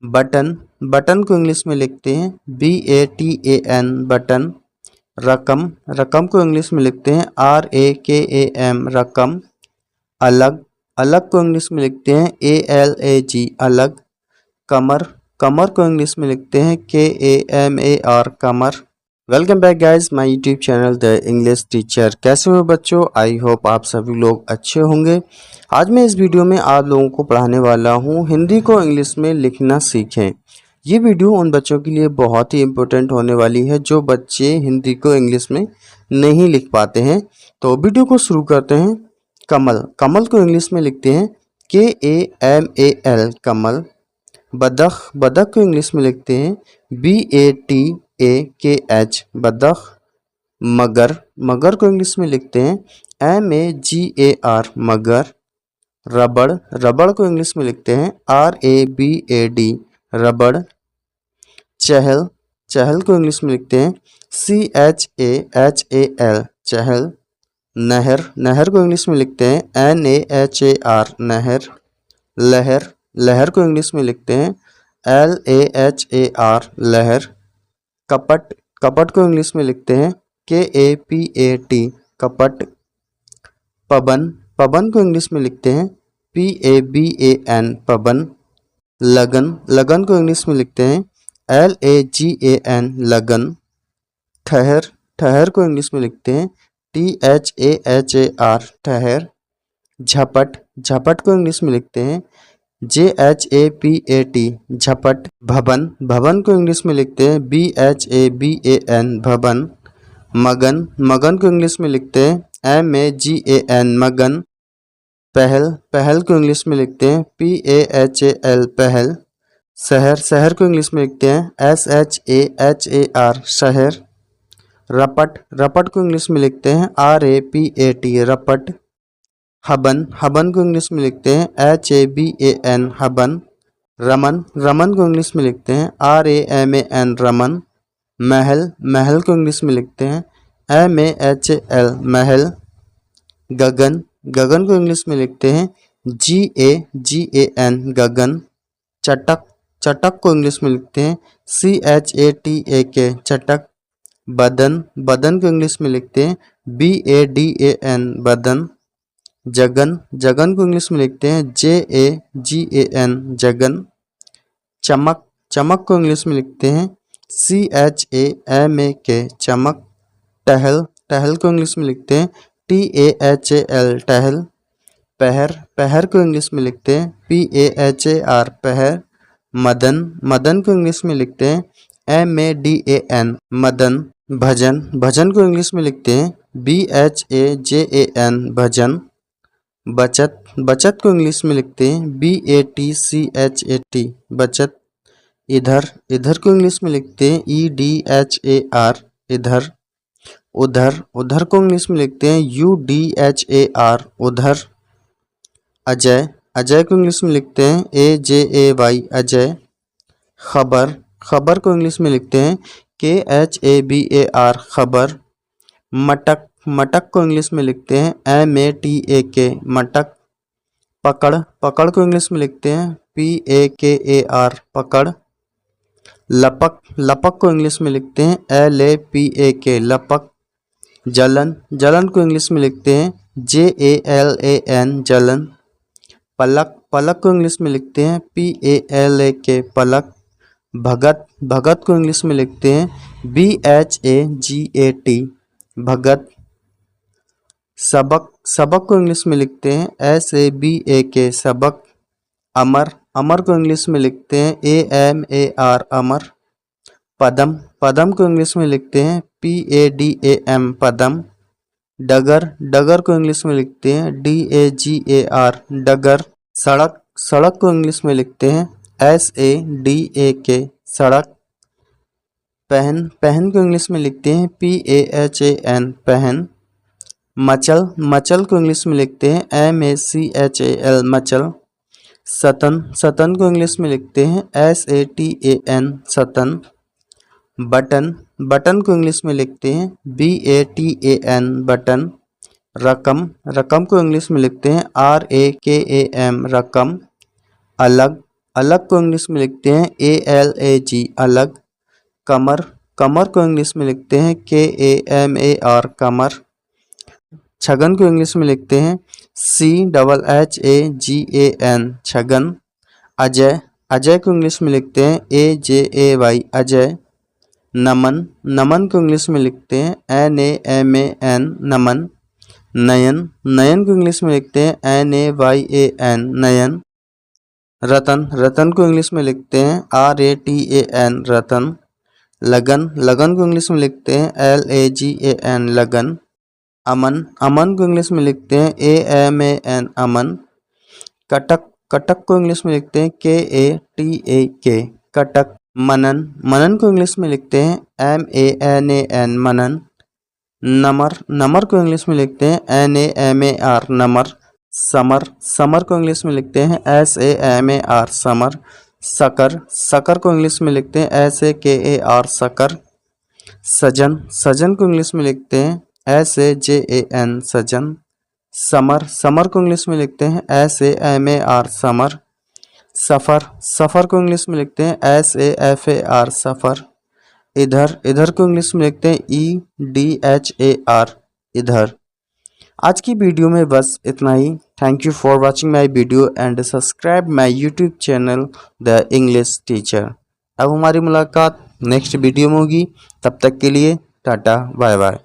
Button, button को English में लिखते हैं BATAN बटन। रकम, रकम को इंग्लिश में लिखते हैं RAKAM रकम। अलग, अलग को इंग्लिश में लिखते हैं ALAG अलग। कमर, कमर को इंग्लिश में लिखते हैं KAMAR Qamar. Welcome back guys my YouTube channel the English teacher. कैसे हो बच्चों? आई होप आप सभी लोग अच्छे होंगे। आज मैं इस वीडियो में आप लोगों को पढ़ाने वाला हूं हिंदी को इंग्लिश में लिखना सीखें। ये वीडियो उन बच्चों के लिए बहुत ही इम्पोर्टेंट होने वाली है जो बच्चे हिंदी को इंग्लिश में नहीं लिख पाते हैं। तो वीडियो को शुरू करते हैं। कमल, कमल को इंग्लिश में लिखते हैं KAMAL कमल। बदख, बदख को इंग्लिश में लिखते हैं BATAKH बदख। मगर, मगर को इंग्लिश में लिखते हैं MAGAR मगर। रबड़, रबड़ को इंग्लिश में लिखते हैं RABAD रबड़। चहल, चहल को इंग्लिश में लिखते हैं CHAHAL चहल। नहर, नहर को इंग्लिश में लिखते हैं NAHAR नहर। लहर, लहर को इंग्लिश में लिखते हैं LAHAR लहर। कपट, कपट को इंग्लिश में लिखते हैं KAPAT कपट। पवन, पवन को इंग्लिश में लिखते हैं PABAN पवन। लगन, लगन को इंग्लिश में लिखते हैं LAGAN लगन। ठहर, ठहर को इंग्लिश में लिखते हैं THAHAR ठहर। झपट, झपट को इंग्लिश में लिखते हैं JHAPAT झपट। भवन, भवन को इंग्लिश में लिखते हैं BHABAN भवन। मगन, मगन को इंग्लिश में लिखते हैं MAGAN मगन। पहल, पहल को इंग्लिश में लिखते हैं PAHAL पहल। शहर, शहर को इंग्लिश में लिखते हैं SHAHAR शहर। रपट, रपट को इंग्लिश में लिखते हैं RAPAT रपट। हबन, हबन को इंग्लिश में लिखते हैं HABAN हबन। रमन, रमन को इंग्लिश में लिखते हैं RAMAN रमन। महल, महल को इंग्लिश में लिखते हैं MAHL महल। गगन, गगन को इंग्लिश में लिखते हैं GAGAN गगन। चटक, चटक को इंग्लिश में लिखते हैं CHATAK चटक। बदन, बदन को इंग्लिश में लिखते हैं BADAN बदन। जगन, जगन को इंग्लिश में लिखते हैं JAGAN जगन। चमक, चमक को इंग्लिश में लिखते हैं CHAMAK चमक। टहल, टहल को इंग्लिश में लिखते हैं TAHAL टहल। पहर, पहर को इंग्लिश में लिखते हैं PAHAR पहर। मदन, मदन को इंग्लिश में लिखते हैं MADAN मदन। भजन, भजन को इंग्लिश में लिखते हैं BHAJAN भजन। बचत, बचत को इंग्लिश में लिखते हैं BATCHAT बचत। इधर, इधर को इंग्लिश में लिखते हैं EDHAR इधर। उधर, उधर को इंग्लिश में लिखते हैं UDHAR उधर। अजय, अजय को इंग्लिश में लिखते हैं AJAY अजय। खबर, खबर को इंग्लिश में लिखते हैं KHABAR खबर। मटक, मटक को इंग्लिश में लिखते हैं MATAK मटक। पकड़, पकड़ को इंग्लिश में लिखते हैं PAKAR पकड़। लपक, लपक को इंग्लिश में लिखते हैं LAPAK लपक। जलन, जलन को इंग्लिश में लिखते हैं JALAN जलन। पलक, पलक को इंग्लिश में लिखते हैं PALAK पलक। भगत, भगत को इंग्लिश में लिखते हैं BHAGAT भगत। सबक, सबक को इंग्लिश में लिखते हैं SABAK सबक। अमर, अमर को इंग्लिश में लिखते हैं AMAR अमर। पदम, पदम को इंग्लिश में लिखते हैं PADAM पदम। डगर, डगर को इंग्लिश में लिखते हैं DAGAR डगर। सड़क, सड़क को इंग्लिश में लिखते हैं SADAK सड़क। पहन, पहन को इंग्लिश में लिखते हैं PAHAN पहन। मचल, मचल को इंग्लिश में लिखते हैं MACHAL मचल। सतन, सतन को इंग्लिश में लिखते हैं SATAN सतन। बटन, बटन को इंग्लिश में लिखते हैं BATAN बटन। रकम, रकम को इंग्लिश में लिखते हैं RAKAM रकम। अलग, अलग को इंग्लिश में लिखते हैं ALAG अलग। कमर, कमर को इंग्लिश में लिखते हैं KAMAR कमर। छगन को इंग्लिश में लिखते हैं CHHAGAN छगन। अजय, अजय को इंग्लिश में लिखते हैं AJAY अजय। नमन, नमन को इंग्लिश में लिखते हैं NAMAN नमन। नयन, नयन को इंग्लिश में लिखते हैं NAYAN नयन। रतन, रतन को इंग्लिश में लिखते हैं RATAN रतन। लगन, लगन को इंग्लिश में लिखते हैं LAGAN लगन। अमन, अमन को इंग्लिश में लिखते हैं AMAN अमन। कटक, कटक को इंग्लिश में लिखते हैं KATAK कटक। मनन, मनन को इंग्लिश में लिखते हैं MANAN मनन। नमर, नमर को इंग्लिश में लिखते हैं NAMAR नमर। समर, समर को इंग्लिश में लिखते हैं SAMAR समर। सकर, सकर को इंग्लिश में लिखते हैं SAKAR सकर। सजन, सजन को इंग्लिश में लिखते हैं SAJAN सजन। समर, समर को इंग्लिश में लिखते हैं SAMAR समर। सफ़र, सफ़र को इंग्लिश में लिखते हैं SAFAR सफ़र। इधर, इधर को इंग्लिश में लिखते हैं EDHAR इधर। आज की वीडियो में बस इतना ही। Thank you for watching my video and subscribe my YouTube channel the English teacher. अब हमारी मुलाकात नेक्स्ट वीडियो में होगी, तब तक के लिए टाटा बाय बाय।